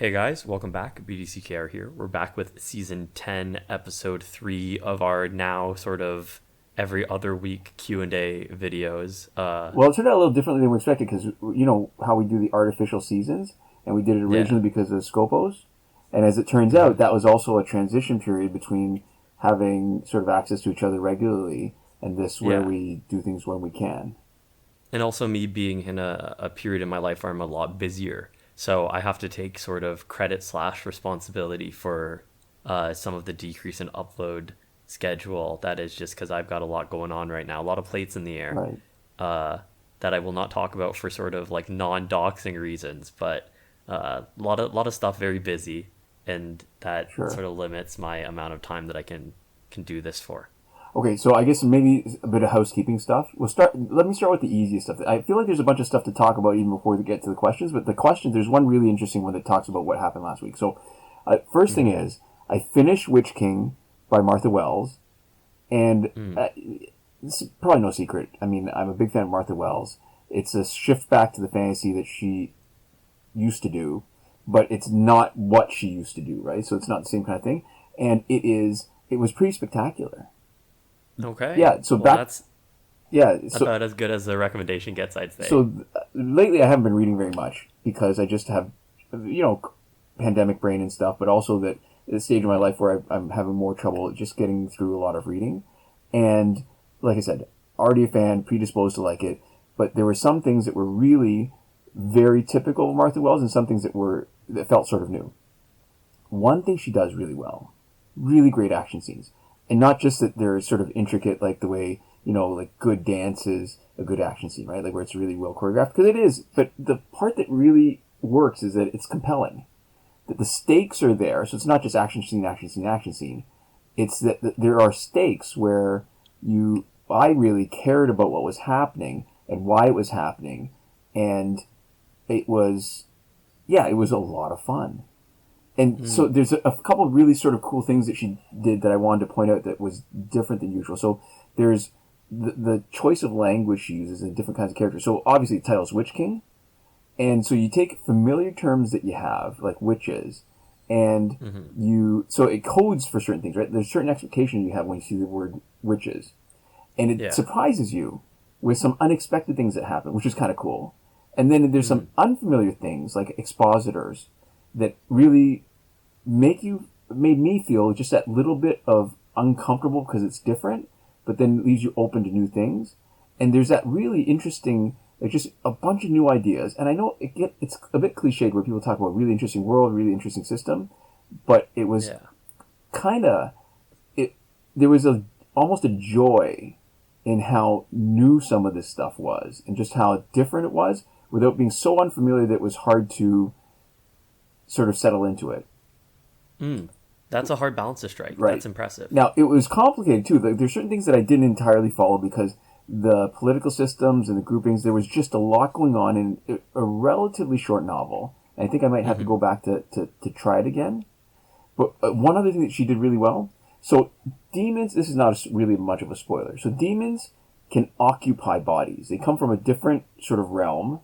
Hey guys, welcome back. BDCKR here. We're back with season 10, episode 3 of our now sort of every other week Q&A videos. Well, it turned out a little differently than we expected because you know how we do the artificial seasons, and we did it originally because of Scopos. And as it turns out, that was also a transition period between having sort of access to each other regularly and this where we do things when we can. And also me being in a period in my life where I'm a lot busier. So I have to take sort of credit/responsibility for some of the decrease in upload schedule. That is just because I've got a lot going on right now, a lot of plates in the air, that I will not talk about for sort of like non-doxing reasons. But a lot of stuff, very busy, and that sort of limits my amount of time that I can do this for. Okay, so I guess maybe a bit of housekeeping stuff. Let me start with the easiest stuff. I feel like there's a bunch of stuff to talk about even before we get to the questions, but the questions, there's one really interesting one that talks about what happened last week. So, first thing is, I finished Witch King by Martha Wells, and it's probably no secret. I mean, I'm a big fan of Martha Wells. It's a shift back to the fantasy that she used to do, but it's not what she used to do, right? So it's not the same kind of thing, and it was pretty spectacular. Okay. Yeah. So that's about as good as the recommendation gets, I'd say. So lately, I haven't been reading very much because I just have, pandemic brain and stuff. But also that at the stage of my life where I'm having more trouble just getting through a lot of reading. And like I said, already a fan, predisposed to like it. But there were some things that were really very typical of Martha Wells, and some things that felt sort of new. One thing she does really well, really great action scenes. And not just that they're sort of intricate, like the way, like good dance is a good action scene, right? Like where it's really well choreographed, because it is. But the part that really works is that it's compelling. That the stakes are there, so it's not just action scene, action scene, action scene. It's that there are stakes where I really cared about what was happening and why it was happening. And it was a lot of fun. And so there's a couple of really sort of cool things that she did that I wanted to point out that was different than usual. So there's the choice of language she uses in different kinds of characters. So obviously the title is Witch King. And so you take familiar terms that you have, like witches, and so it codes for certain things, right? There's certain expectations you have when you see the word witches. And it surprises you with some unexpected things that happen, which is kind of cool. And then there's some unfamiliar things like expositors that really made me feel just that little bit of uncomfortable because it's different, but then leaves you open to new things. And there's that really interesting, like just a bunch of new ideas. And I know it's a bit cliched where people talk about really interesting world, really interesting system, but it was there was almost a joy in how new some of this stuff was and just how different it was without being so unfamiliar that it was hard to sort of settle into it. That's a hard balance to strike. Right. That's impressive. Now, it was complicated too. There's certain things that I didn't entirely follow because the political systems and the groupings, there was just a lot going on in a relatively short novel. And I think I might have to go back to try it again. But one other thing that she did really well, so demons, this is not really much of a spoiler. So demons can occupy bodies. They come from a different sort of realm,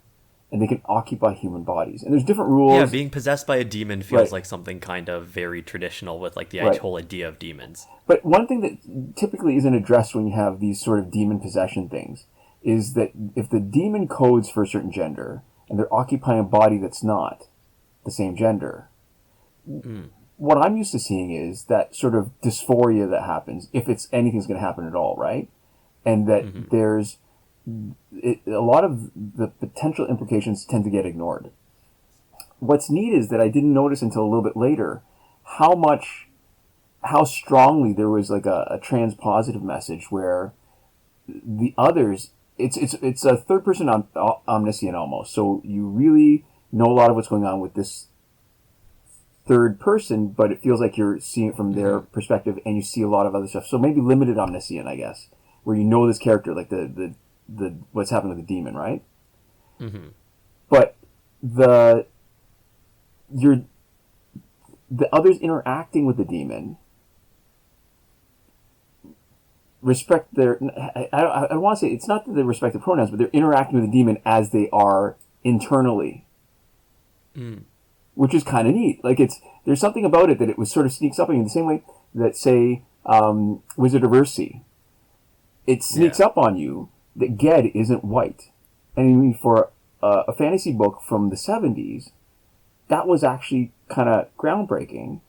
and they can occupy human bodies. And there's different rules. Yeah, being possessed by a demon feels like something kind of very traditional with like the whole idea of demons. But one thing that typically isn't addressed when you have these sort of demon possession things is that if the demon codes for a certain gender, and they're occupying a body that's not the same gender, what I'm used to seeing is that sort of dysphoria that happens, if anything's going to happen at all, right? And that there's a lot of the potential implications tend to get ignored. What's neat is that I didn't notice until a little bit later how strongly there was like a transpositive message where the others, it's a third person omniscient almost. So you really know a lot of what's going on with this third person, but it feels like you're seeing it from their perspective, and you see a lot of other stuff. So maybe limited omniscient, I guess, where you know this character, like the what's happening with the demon, right? But the others interacting with the demon respect their. I want to say it's not that they respect the pronouns, but they're interacting with the demon as they are internally. which is kind of neat. Like there's something about it that it was sort of sneaks up on you the same way that, say, Wizard of Earthsea. It sneaks up on you that Ged isn't white. And I mean, for a fantasy book from the 70s, that was actually kind of groundbreaking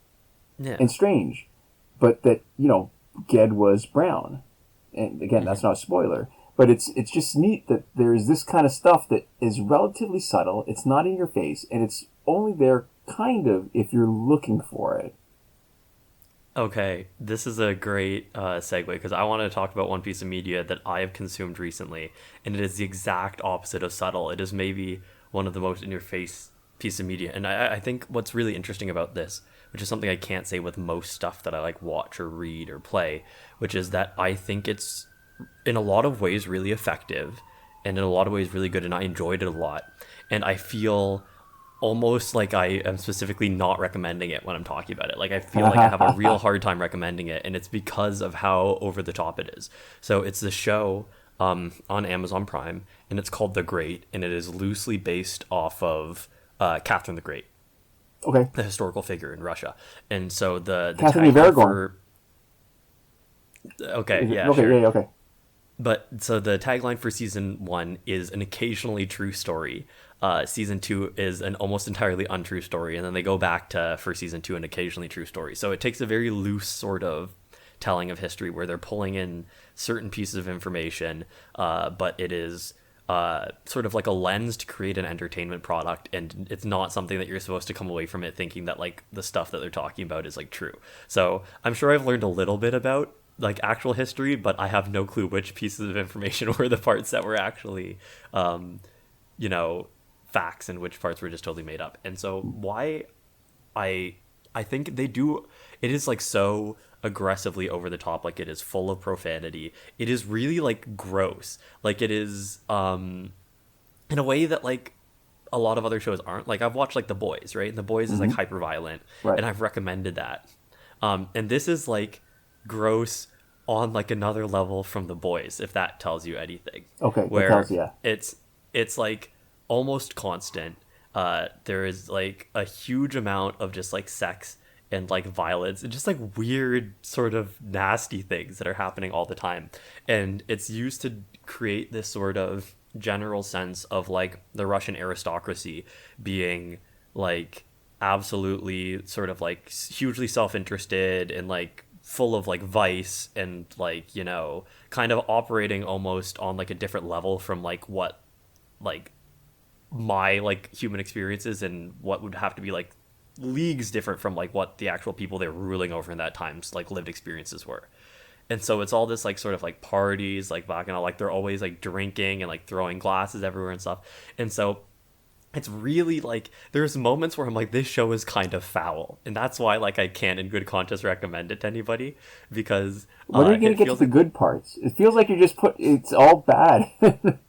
and strange. But that, Ged was brown. And again, that's not a spoiler. But it's just neat that there's this kind of stuff that is relatively subtle. It's not in your face, and it's only there kind of if you're looking for it. Okay, this is a great segue, because I want to talk about one piece of media that I have consumed recently, and it is the exact opposite of subtle. It is maybe one of the most in-your-face piece of media, and I think what's really interesting about this, which is something I can't say with most stuff that I like watch or read or play, which is that I think it's in a lot of ways really effective, and in a lot of ways really good, and I enjoyed it a lot, and I feel almost like I am specifically not recommending it when I'm talking about it. Like, I feel like I have a real hard time recommending it, and it's because of how over the top it is. So it's the show on Amazon Prime, and it's called The Great, and it is loosely based off of Catherine the Great. Okay. The historical figure in Russia. And so the Catherine the Aragorn. Okay, yeah, okay, sure. yeah, okay. But so the tagline for season 1 is an occasionally true story. Season 2 is an almost entirely untrue story, and then they go back to, for season 2, an occasionally true story. So it takes a very loose sort of telling of history where they're pulling in certain pieces of information, but it is sort of like a lens to create an entertainment product, and it's not something that you're supposed to come away from it thinking that like the stuff that they're talking about is like true. So I'm sure I've learned a little bit about like actual history, but I have no clue which pieces of information were the parts that were actually facts and which parts were just totally made up. And so why I think they do, it is like so aggressively over the top, like it is full of profanity. It is really like gross. Like it is in a way that like a lot of other shows aren't. Like I've watched like The Boys, right? And The Boys is like hyper violent, and I've recommended that. And this is like gross on like another level from The Boys, if that tells you anything. Okay, where that tells, yeah. It's like almost constant. There is like a huge amount of just like sex and like violence and just like weird sort of nasty things that are happening all the time, and it's used to create this sort of general sense of like the Russian aristocracy being like absolutely sort of like hugely self-interested and like full of like vice and like kind of operating almost on like a different level from like what like my like human experiences, and what would have to be like leagues different from like what the actual people they were ruling over in that time's like lived experiences were. And so it's all this like sort of like parties like back and all, like they're always like drinking and like throwing glasses everywhere and stuff. And so it's really like there's moments where I'm like, this show is kind of foul, and that's why like I can't in good conscience recommend it to anybody, because when are you gonna get to the good parts? It feels like you just it's all bad.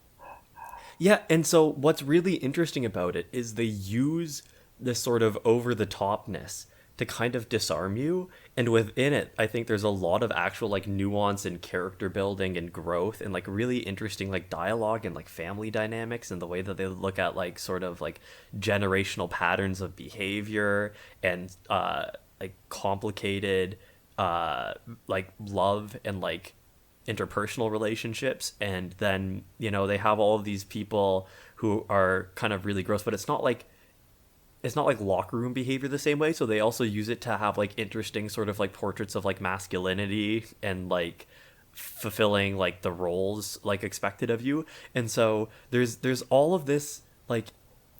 Yeah, and so what's really interesting about it is they use this sort of over-the-topness to kind of disarm you, and within it, I think there's a lot of actual like nuance and character building and growth and like really interesting like dialogue and like family dynamics and the way that they look at like sort of like generational patterns of behavior and like complicated like love and like interpersonal relationships. And then they have all of these people who are kind of really gross, but it's not like locker room behavior the same way. So they also use it to have like interesting sort of like portraits of like masculinity and like fulfilling like the roles like expected of you. And so there's all of this like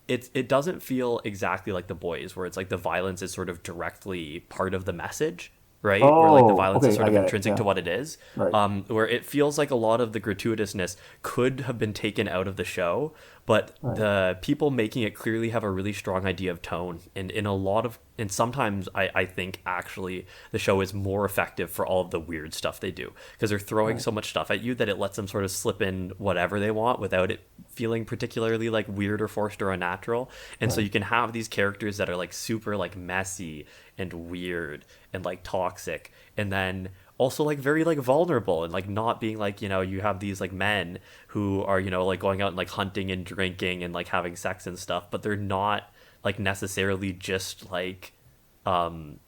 it doesn't feel exactly like The Boys, where it's like the violence is sort of directly part of the message, right? Where like the violence is sort of intrinsic to what it is. Right. Where it feels like a lot of the gratuitousness could have been taken out of the show, but the people making it clearly have a really strong idea of tone. And in a lot of, and sometimes I think actually the show is more effective for all of the weird stuff they do, because they're throwing so much stuff at you that it lets them sort of slip in whatever they want without it feeling particularly like weird or forced or unnatural. And so you can have these characters that are like super like messy and weird and like toxic, and then also like very like vulnerable and like not being like you have these like men who are like going out and like hunting and drinking and like having sex and stuff, but they're not like necessarily just like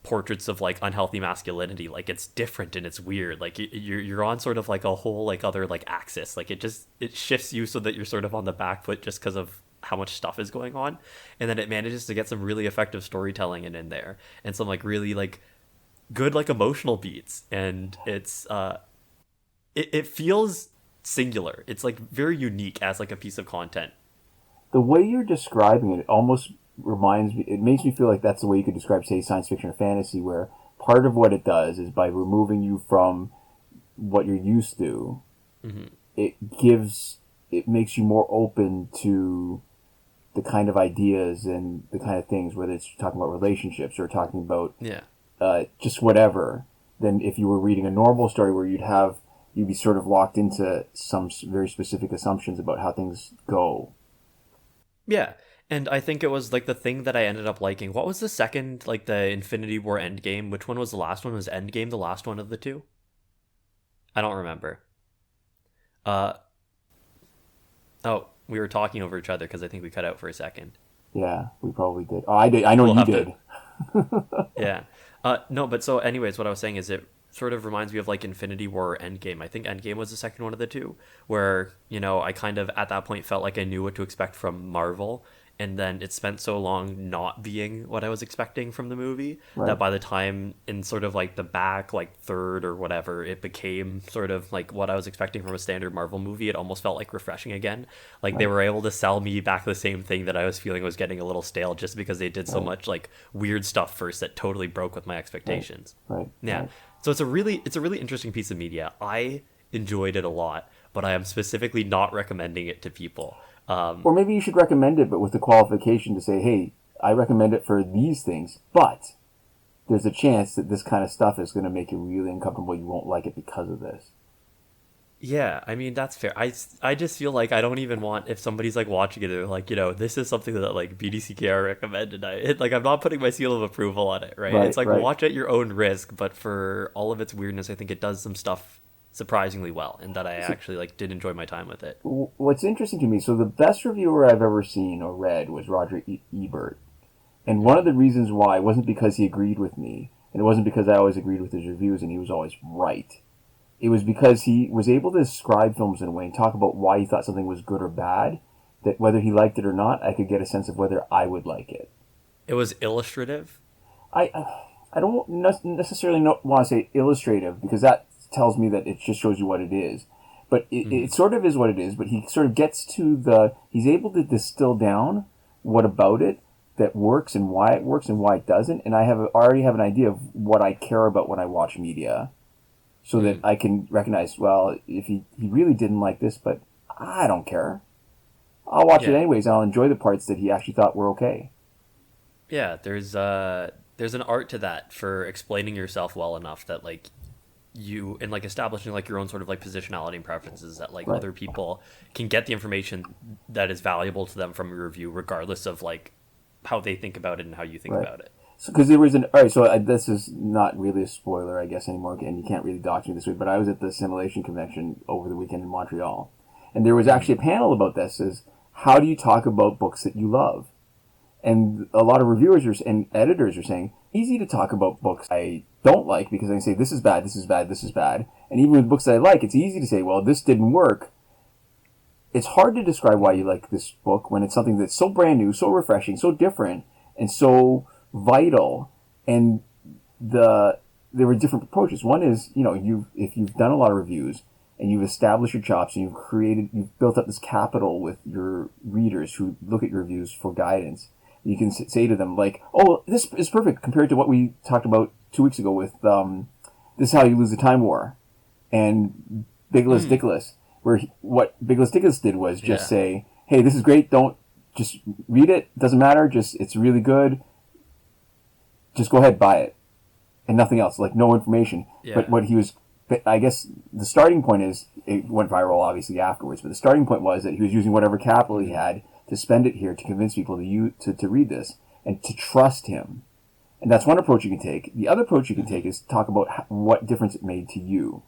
portraits of like unhealthy masculinity. Like it's different and it's weird. Like you're on sort of like a whole like other like axis. Like it shifts you so that you're sort of on the back foot just because of how much stuff is going on, and then it manages to get some really effective storytelling in there and some like really like good like emotional beats, and it feels singular. It's like very unique as like a piece of content. The way you're describing it almost reminds me, it makes me feel like that's the way you could describe, say, science fiction or fantasy, where part of what it does is by removing you from what you're used to, it makes you more open to the kind of ideas and the kind of things, whether it's talking about relationships or talking about just whatever, than if you were reading a normal story where you'd be sort of locked into some very specific assumptions about how things go. Yeah. And I think it was like the thing that I ended up liking. What was the second, like the Infinity War Endgame? Which one was the last one? Was Endgame the last one of the two? I don't remember. Oh, we were talking over each other because I think we cut out for a second. Yeah, we probably did. Oh, I did. I know you did. Yeah. No, but so anyways, what I was saying is it sort of reminds me of like Infinity War or Endgame. I think Endgame was the second one of the two, where, you know, I kind of at that point felt like I knew what to expect from Marvel. And then it spent so long not being what I was expecting from the movie that by the time in sort of like the back, like third or whatever, it became sort of like what I was expecting from a standard Marvel movie. It almost felt like refreshing again. Like they were able to sell me back the same thing that I was feeling was getting a little stale just because they did so much like weird stuff first that totally broke with my expectations. Yeah. So it's a really interesting piece of media. I enjoyed it a lot, but I am specifically not recommending it to people. Or maybe you should recommend it, but with the qualification to say, hey, I recommend it for these things, but there's a chance that this kind of stuff is going to make you really uncomfortable. You won't like it because of this. Yeah, I mean, that's fair. I just feel like I don't even want, if somebody's like watching it, they're like, you know, this is something that like BDCKR recommended. I'm not putting my seal of approval on it, right? It's like watch at your own risk, but for all of its weirdness, I think it does some stuff surprisingly well, and that I actually like did enjoy my time with it. What's interesting to me, so the best reviewer I've ever seen or read was Roger Ebert, and one of the reasons why wasn't because he agreed with me, and it wasn't because I always agreed with his reviews and he was always right. It was because he was able to describe films in a way and talk about why he thought something was good or bad, that whether he liked it or not, I could get a sense of whether I would like it. It was illustrative? I don't necessarily want to say illustrative, because that tells me that it just shows you what it is. But it sort of is what it is, but he sort of gets to he's able to distill down what about it that works and why it doesn't. And I already have an idea of what I care about when I watch media, so that I can recognize, well, if he really didn't like this, but I don't care. I'll watch it anyways, and I'll enjoy the parts that he actually thought were okay. Yeah, there's an art to that, for explaining yourself well enough that like you, and like establishing like your own sort of like positionality and preferences, that like other people can get the information that is valuable to them from your review, regardless of like how they think about it and how you think about it. Because there was all right, so this is not really a spoiler, I guess, anymore, and you can't really dox me this week, but I was at the Simulation Convention over the weekend in Montreal, and there was actually a panel about this, is how do you talk about books that you love? And a lot of reviewers and editors are saying, easy to talk about books I don't like, because I can say, this is bad, this is bad, this is bad. And even with books that I like, it's easy to say, well, this didn't work. It's hard to describe why you like this book when it's something that's so brand new, so refreshing, so different, and so vital. And there were different approaches. One is, you know, if you've done a lot of reviews and you've established your chops and you've built up this capital with your readers who look at your reviews for guidance, you can say to them, like, oh, this is perfect compared to what we talked about 2 weeks ago with This Is How You Lose the Time War and Bigless Dickless, where what Bigless Dickless did was just say, hey, this is great, don't just read it, doesn't matter, just it's really good, just go ahead, buy it, and nothing else, like no information. But what he was, I guess the starting point is, it went viral obviously afterwards, but the starting point was that he was using whatever capital he had to spend it here to convince people to read this and to trust him. And that's one approach you can take. The other approach you can take is talk about what difference it made to you,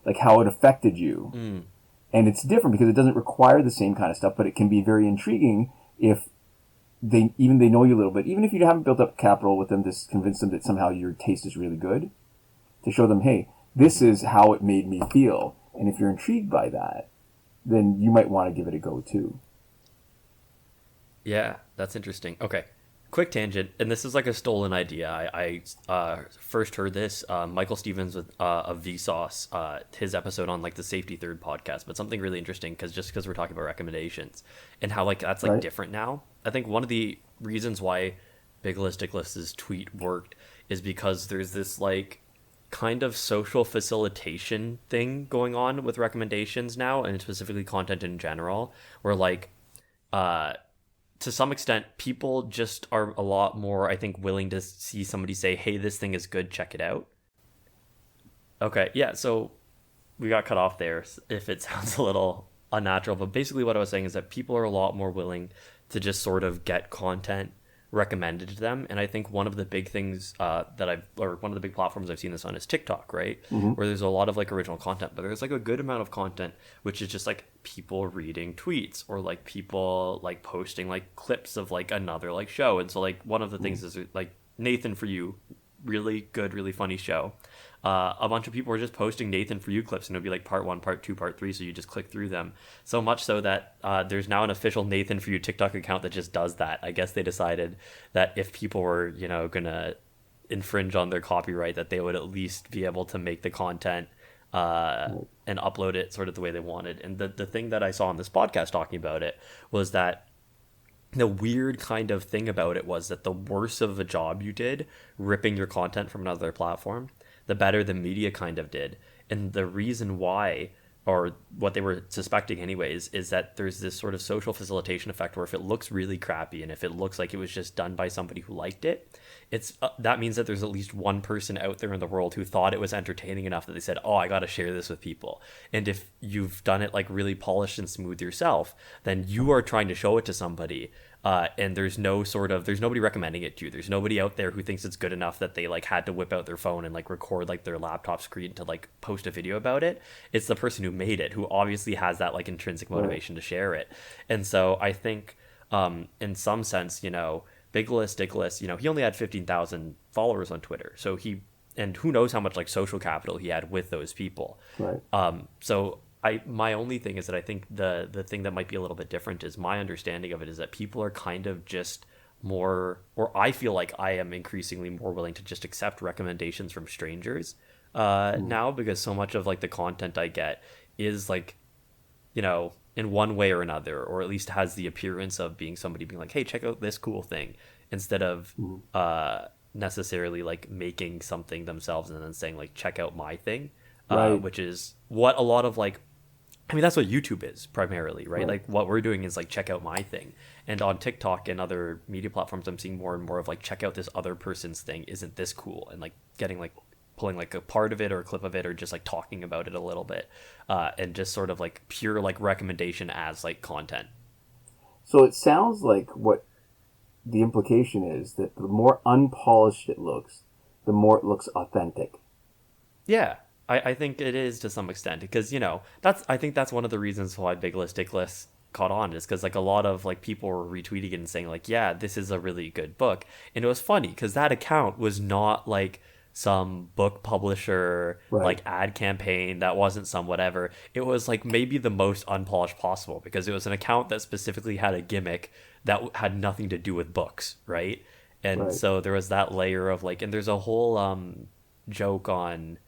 like how it affected you. And it's different because it doesn't require the same kind of stuff, but it can be very intriguing if they know you a little bit, even if you haven't built up capital with them to convince them that somehow your taste is really good, to show them, hey, this is how it made me feel, and if you're intrigued by that, then you might want to give it a go too. Yeah, that's interesting. Okay, quick tangent, and this is like a stolen idea. I first heard this Michael Stevens with of Vsauce, his episode on like the Safety Third podcast, but something really interesting because we're talking about recommendations and how like that's like Right. different now. I think one of the reasons why Big List Dickless's tweet worked is because there's this like kind of social facilitation thing going on with recommendations now, and specifically content in general, where like uh to some extent, people just are a lot more, I think, willing to see somebody say, hey, this thing is good, check it out. Okay, yeah, so we got cut off there if it sounds a little unnatural, but basically what I was saying is that people are a lot more willing to just sort of get content recommended to them. And I think one of the big things or one of the big platforms I've seen this on is TikTok, right? Mm-hmm. Where there's a lot of like original content, but there's like a good amount of content which is just like people reading tweets or like people like posting like clips of like another like show. And so like one of the things is like Nathan For You, really good, really funny show. A bunch of people were just posting Nathan For You clips, and it'll be like part 1, part 2, part 3, so you just click through them. So much so that there's now an official Nathan For You TikTok account that just does that. I guess they decided that if people were, gonna infringe on their copyright, that they would at least be able to make the content and upload it sort of the way they wanted. And the thing that I saw on this podcast talking about it was that the weird kind of thing about it was that the worse of a job you did ripping your content from another platform, the better the media kind of did. And the reason why, or what they were suspecting anyways, is that there's this sort of social facilitation effect where if it looks really crappy and if it looks like it was just done by somebody who liked it, it's that means that there's at least one person out there in the world who thought it was entertaining enough that they said, oh, I got to share this with people. And if you've done it like really polished and smooth yourself, then you are trying to show it to somebody. And there's nobody recommending it to you. There's nobody out there who thinks it's good enough that they like had to whip out their phone and like record like their laptop screen to like post a video about it. It's the person who made it who obviously has that like intrinsic motivation to share it. And so I think in some sense, Big List Dickless, he only had 15,000 followers on Twitter. So and who knows how much like social capital he had with those people. Right. So my only thing is that I think the thing that might be a little bit different is my understanding of it is that people are kind of just more, or I feel like I am increasingly more willing to just accept recommendations from strangers now, because so much of like the content I get is like, in one way or another, or at least has the appearance of being somebody being like, hey, check out this cool thing, instead of necessarily like making something themselves and then saying like, check out my thing, which is what a lot of like, that's what YouTube is primarily, right? Like what we're doing is like, check out my thing. And on TikTok and other media platforms, I'm seeing more and more of like, check out this other person's thing. Isn't this cool? And like getting like pulling like a part of it or a clip of it or just like talking about it a little bit, and just sort of like pure like recommendation as like content. So it sounds like what the implication is that the more unpolished it looks, the more it looks authentic. Yeah. I think it is to some extent, because I think that's one of the reasons why Big List Dickless caught on, is because like a lot of like people were retweeting it and saying like, yeah, this is a really good book. And it was funny because that account was not like some book publisher like ad campaign, that wasn't some whatever. It was like maybe the most unpolished possible, because it was an account that specifically had a gimmick that had nothing to do with books, right? And so there was that layer of like, and there's a whole joke on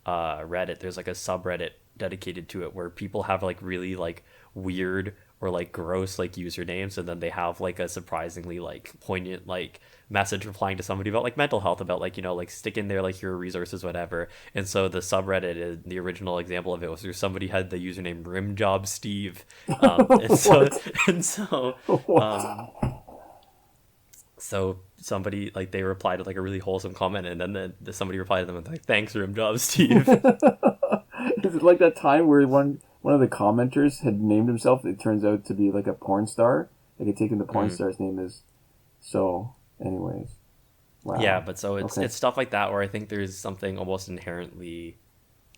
Reddit. There's like a subreddit dedicated to it where people have like really like weird or like gross like usernames, and then they have like a surprisingly like poignant like message replying to somebody about like mental health, about like like stick in there like your resources, whatever. And so the subreddit, the original example of it was there's somebody had the username Rimjob Steve, so somebody like they replied with like a really wholesome comment, and then somebody replied to them with like, thanks Rimjob Steve. Is it like that time where one of the commenters had named himself, it turns out to be like a porn star, like had taken the porn star's name as, so anyways. Wow. Yeah, but so it's stuff like that where I think there's something almost inherently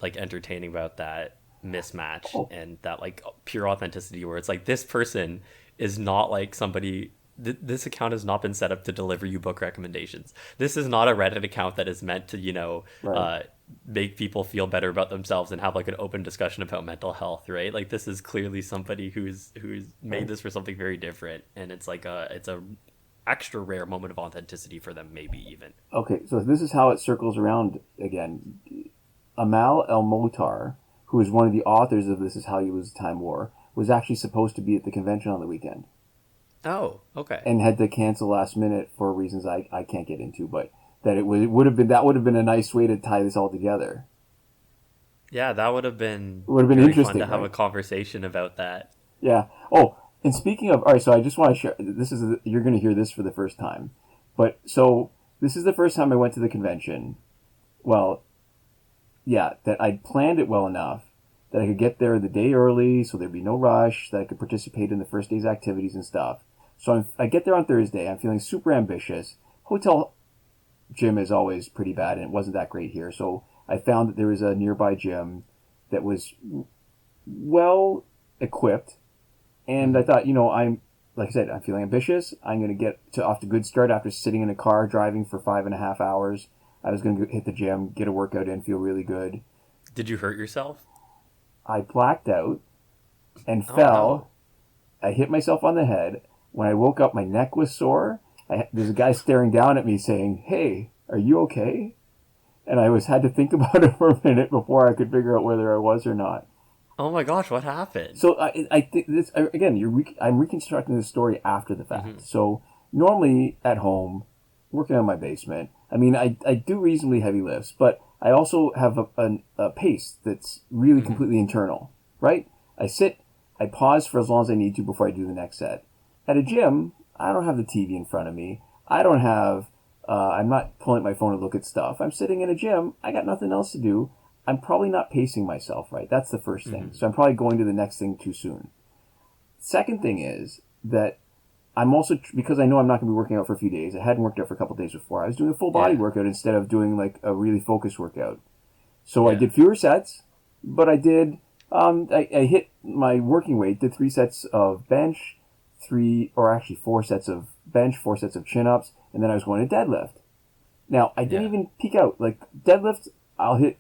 like entertaining about that mismatch and that like pure authenticity, where it's like this person is not like somebody this account has not been set up to deliver you book recommendations. This is not a Reddit account that is meant to, Right. make people feel better about themselves and have like an open discussion about mental health, right? Like this is clearly somebody who's made Right. this for something very different, and it's a extra rare moment of authenticity for them, maybe even. Okay, so this is how it circles around again. Amal El Motar, who is one of the authors of This Is How You Lose Time War, was actually supposed to be at the convention on the weekend Oh, okay. and had to cancel last minute for reasons I can't get into, but that it would have been a nice way to tie this all together. Yeah, that would have been It would have been very fun interesting, to have a right? conversation about that. Yeah. Oh, and speaking of, all right, so I just want to share. You're going to hear this for the first time, but so this is the first time I went to the convention. Well, yeah, that I'd planned it well enough that I could get there the day early, so there'd be no rush. That I could participate in the first day's activities and stuff. So I get there on Thursday. I'm feeling super ambitious. Hotel gym is always pretty bad, and it wasn't that great here. So I found that there was a nearby gym that was well equipped, and I Hmm. thought, I'm like I said, I'm feeling ambitious. I'm going to get off to a good start after sitting in a car driving for 5.5 hours. I was going to hit the gym, get a workout in, feel really good. Did you hurt yourself? I blacked out and Oh no. fell. I hit myself on the head. When I woke up, my neck was sore. There's a guy staring down at me saying, "Hey, are you okay?" And had to think about it for a minute before I could figure out whether I was or not. Oh my gosh, what happened? So I think this again. I'm reconstructing the story after the fact. Hmm. So normally at home, working on my basement. I mean, I do reasonably heavy lifts, but I also have a pace that's really Hmm. completely internal. Right? I sit, I pause for as long as I need to before I do the next set. At a gym, I don't have the TV in front of me. I don't have. I'm not pulling out my phone to look at stuff. I'm sitting in a gym. I got nothing else to do. I'm probably not pacing myself right. That's the first thing. Hmm. So I'm probably going to the next thing too soon. Second thing is that I'm also, because I know I'm not going to be working out for a few days. I hadn't worked out for a couple days before. I was doing a full body Yeah. workout instead of doing like a really focused workout. So I Yeah. did fewer sets, but I did. I hit my working weight. Did 3 sets of bench, actually 4 sets of bench, 4 sets of chin ups, and then I was going to deadlift. Now I didn't Yeah. even peak out. Like deadlift, I'll hit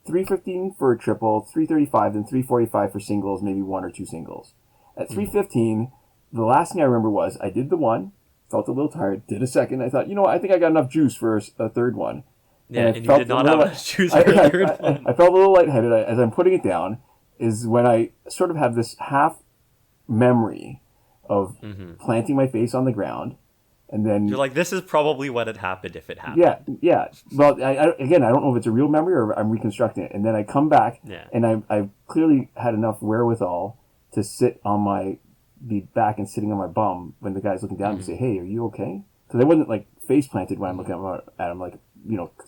315 for a triple, 335, then 345 for singles, maybe one or two singles. At Hmm. 315, the last thing I remember was I did the one, felt a little tired, did a second. I thought, I think I got enough juice for a third one. And Yeah, I and you felt did a not have little, enough juice I, for a I, third I, one. I felt a little lightheaded as I'm putting it down. Is when I sort of have this half memory of Hmm. planting my face on the ground, and You're then like, this is probably what had happened if it yeah, happened. yeah. Well, again, I don't know if it's a real memory or I'm reconstructing it. And then I come back, Yeah. and I clearly had enough wherewithal to be back and sitting on my bum when the guy's looking down and Hmm. say, "Hey, are you okay?" Because I wasn't like face planted when I'm Hmm. looking at him, like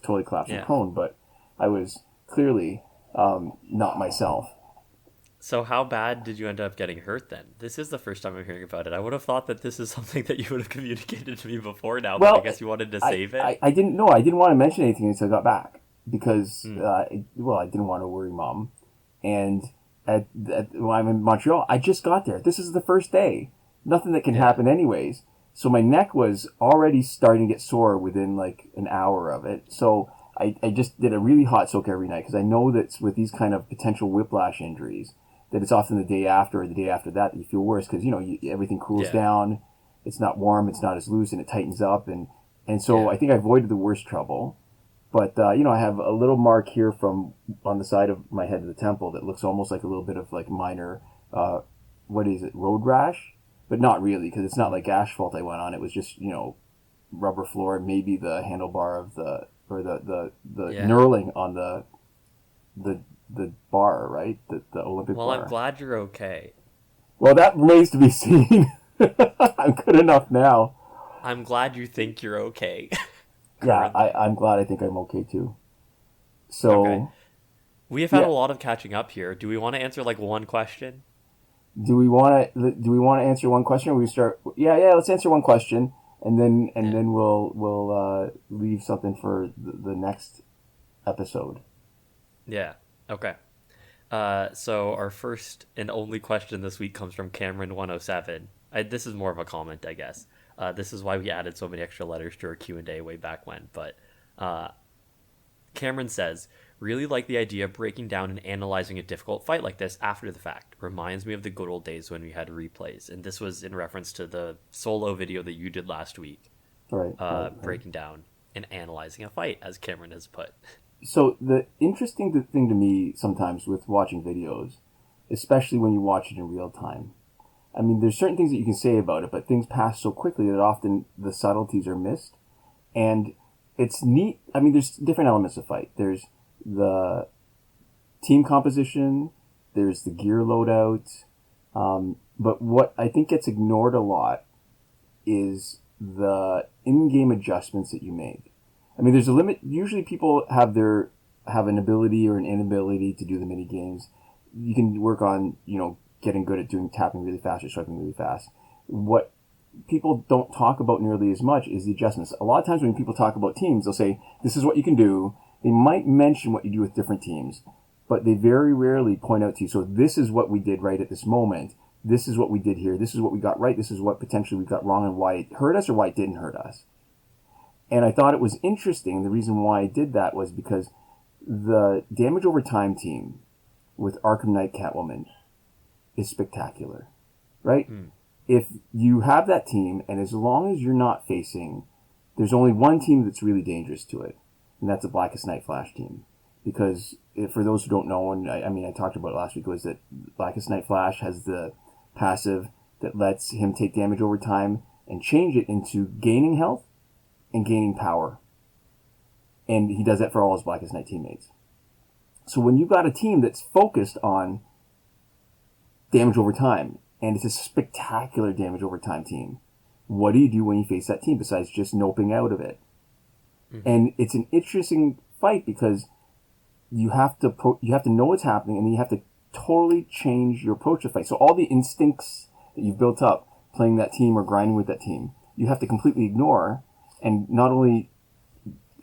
totally collapsed and Yeah. prone, but I was clearly not myself. So how bad did you end up getting hurt then? This is the first time I'm hearing about it. I would have thought that this is something that you would have communicated to me before now, but I Well, guess you wanted to I, save it. I didn't know. I didn't want to mention anything until I got back because, Hmm. I didn't want to worry mom. And when I'm in Montreal, I just got there. This is the first day. Nothing that can Yeah. happen anyways. So my neck was already starting to get sore within like an hour of it. So I just did a really hot soak every night because I know that with these kind of potential whiplash injuries, that it's often the day after or the day after that you feel worse because everything cools Yeah. down. It's not warm. It's not as loose, and it tightens up. And so Yeah. I think I avoided the worst trouble. But I have a little mark here from on the side of my head of the temple that looks almost like a little bit of like minor, what is it, road rash? But not really because it's not like asphalt I went on. It was just rubber floor, maybe the handlebar of the Yeah. knurling on the the bar, right? The Olympic Well, I'm bar. glad you're okay. Well, that remains to be seen. I'm good enough now. I'm glad you think you're okay Yeah, currently. I'm glad. I think I'm okay too. Okay. So We have had a yeah, lot of catching up here. Do we want to answer like one question? do we want to answer one question, or we start? Yeah. Let's answer one question, and then Yeah. we'll leave something for the next episode. Yeah. Okay. So our first and only question this week comes from Cameron 107. This is more of a comment, I guess. This is why we added so many extra letters to our Q&A way back when. But Cameron says, really like the idea of breaking down and analyzing a difficult fight like this after the fact. Reminds me of the good old days when we had replays. And this was in reference to the solo video that you did last week. Right. Breaking down and analyzing a fight, as Cameron has put. So the interesting thing to me sometimes with watching videos, especially when you watch it in real time, I mean, there's certain things that you can say about it, but things pass so quickly that often the subtleties are missed. And it's neat. I mean, there's different elements of fight. There's the team composition, there's the gear loadout, but what I think gets ignored a lot is the in-game adjustments that you make. I mean, there's a limit. Usually people have an ability or an inability to do the mini games. You can work on, getting good at doing tapping really fast or swiping really fast. What people don't talk about nearly as much is the adjustments. A lot of times when people talk about teams, they'll say, this is what you can do. They might mention what you do with different teams, but they very rarely point out to you, so this is what we did right at this moment. This is what we did here. This is what we got right. This is what potentially we got wrong and why it hurt us or why it didn't hurt us. And I thought it was interesting. The reason why I did that was because the damage over time team with Arkham Knight Catwoman is spectacular, right? If you have that team, and as long as you're not facing, there's only one team that's really dangerous to it, and that's the Blackest Night Flash team. Because for those who don't know, and I talked about it last week, was that Blackest Night Flash has the passive that lets him take damage over time and change it into gaining health and gaining power. And he does that for all his Blackest Night teammates. So when you've got a team that's focused on damage over time, and it's a spectacular damage over time team, what do you do when you face that team besides just noping out of it? And it's an interesting fight because you have to know what's happening, and then you have to totally change your approach to fight. So all the instincts that you've built up playing that team or grinding with that team, you have to completely ignore, and not only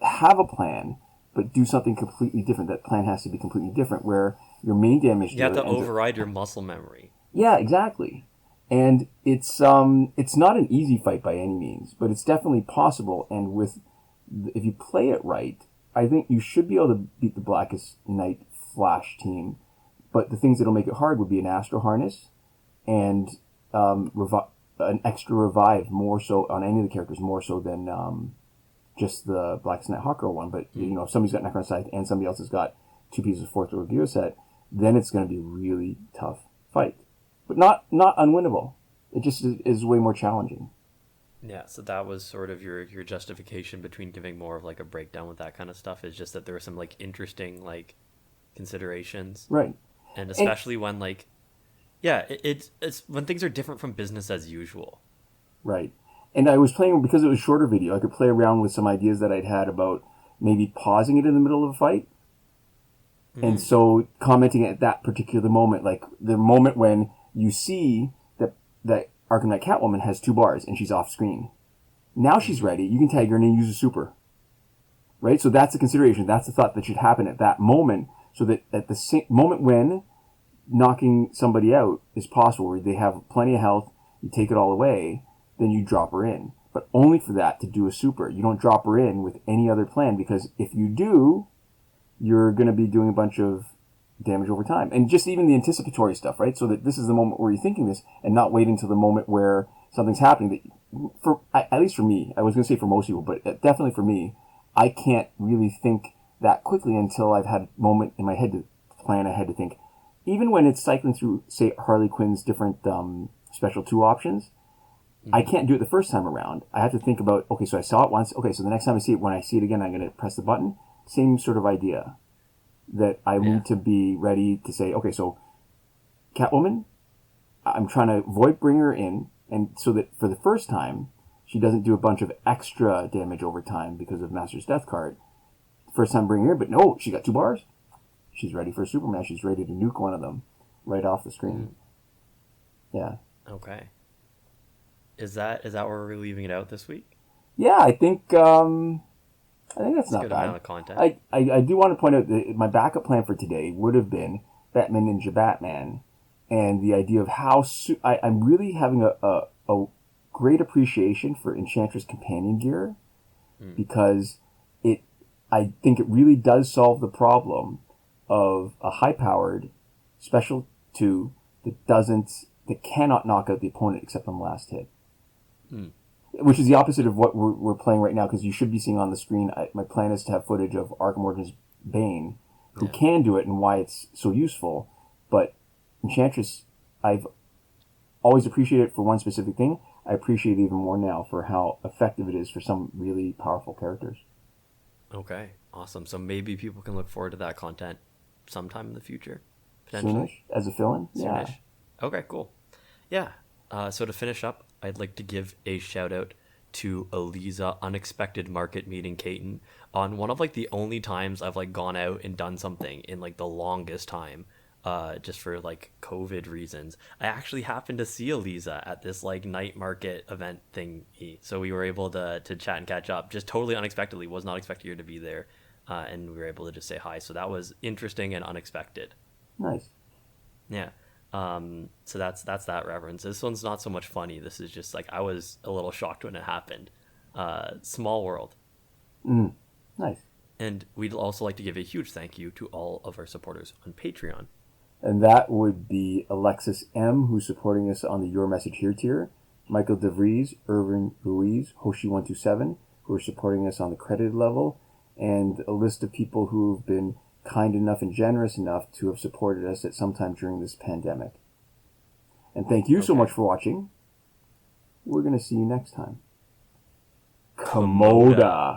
have a plan, but do something completely different. That plan has to be completely different, where your main damage... You have to override your muscle memory. Yeah, exactly. And it's not an easy fight by any means, but it's definitely possible. And if you play it right, I think you should be able to beat the Blackest Night Flash team. But the things that'll make it hard would be an Astro Harness and an extra revive, more so on any of the characters, more so than just the Blackest Night Hawkgirl one. But if somebody's got Necron Scythe and somebody else has got 2 pieces of fourth or Gear set, then it's going to be a really tough fight. But not unwinnable. It just is way more challenging. Yeah, so that was sort of your justification between giving more of like a breakdown with that kind of stuff, is just that there were some like interesting like considerations. Right. And especially when like, yeah, it's when things are different from business as usual. Right. And I was playing, because it was a shorter video, I could play around with some ideas that I'd had about maybe pausing it in the middle of a fight. And so commenting at that particular moment, like the moment when you see that Arkham Knight Catwoman has 2 bars and she's off screen. Now she's ready. You can tag her and then use a super. Right? So that's a consideration. That's the thought that should happen at that moment, so that at the same moment when knocking somebody out is possible, where they have plenty of health, you take it all away, then you drop her in. But only for that to do a super. You don't drop her in with any other plan, because if you do, you're going to be doing a bunch of damage over time. And just even the anticipatory stuff, right? So that this is the moment where you're thinking this, and not wait until the moment where something's happening. That, at least for me, I was going to say for most people, but definitely for me, I can't really think that quickly until I've had a moment in my head to plan ahead to think. Even when it's cycling through, say, Harley Quinn's different special 2 options, I can't do it the first time around. I have to think about, okay, so I saw it once. Okay, so the next time I see it, when I see it again, I'm going to press the button. Same sort of idea, that I need to be ready to say, okay, so Catwoman, I'm trying to void bring her in, and so that for the first time, she doesn't do a bunch of extra damage over time because of Master's Death card. First time bring her in, but no, she got 2 bars. She's ready for Superman. She's ready to nuke one of them right off the screen. Yeah. Okay. Is that where we're leaving it out this week? Yeah, I think that's not good bad. amount of content. I do want to point out that my backup plan for today would have been Batman Ninja Batman, and the idea of how I'm really having a great appreciation for Enchantress companion gear because I think it really does solve the problem of a high-powered special 2 that cannot knock out the opponent except on the last hit. Which is the opposite of what we're playing right now, because you should be seeing on the screen, my plan is to have footage of Arkham Origins Bane, who can do it and why it's so useful, but Enchantress, I've always appreciated it for one specific thing. I appreciate it even more now for how effective it is for some really powerful characters. Okay, awesome. So maybe people can look forward to that content sometime in the future, potentially. Soonish, as a fill-in? Yeah. Soonish. Okay, cool. Yeah. So to finish up, I'd like to give a shout out to Eliza Unexpected Market Meeting Caton on one of like the only times I've like gone out and done something in like the longest time, just for like COVID reasons. I actually happened to see Eliza at this like night market event thing, so we were able to chat and catch up just totally unexpectedly. Was not expecting her to be there, and we were able to just say hi. So that was interesting and unexpected. Nice. Yeah. So that's that reference. This one's not so much funny. This is just like I was a little shocked when it happened. Small world. Nice. And we'd also like to give a huge thank you to all of our supporters on Patreon. And that would be Alexis M, who's supporting us on the Your Message Here tier, Michael Devries, Irvin, Ruiz, Hoshi127, who are supporting us on the credited level, and a list of people who've been kind enough and generous enough to have supported us at some time during this pandemic. And thank you so much for watching. We're going to see you next time. Komoda.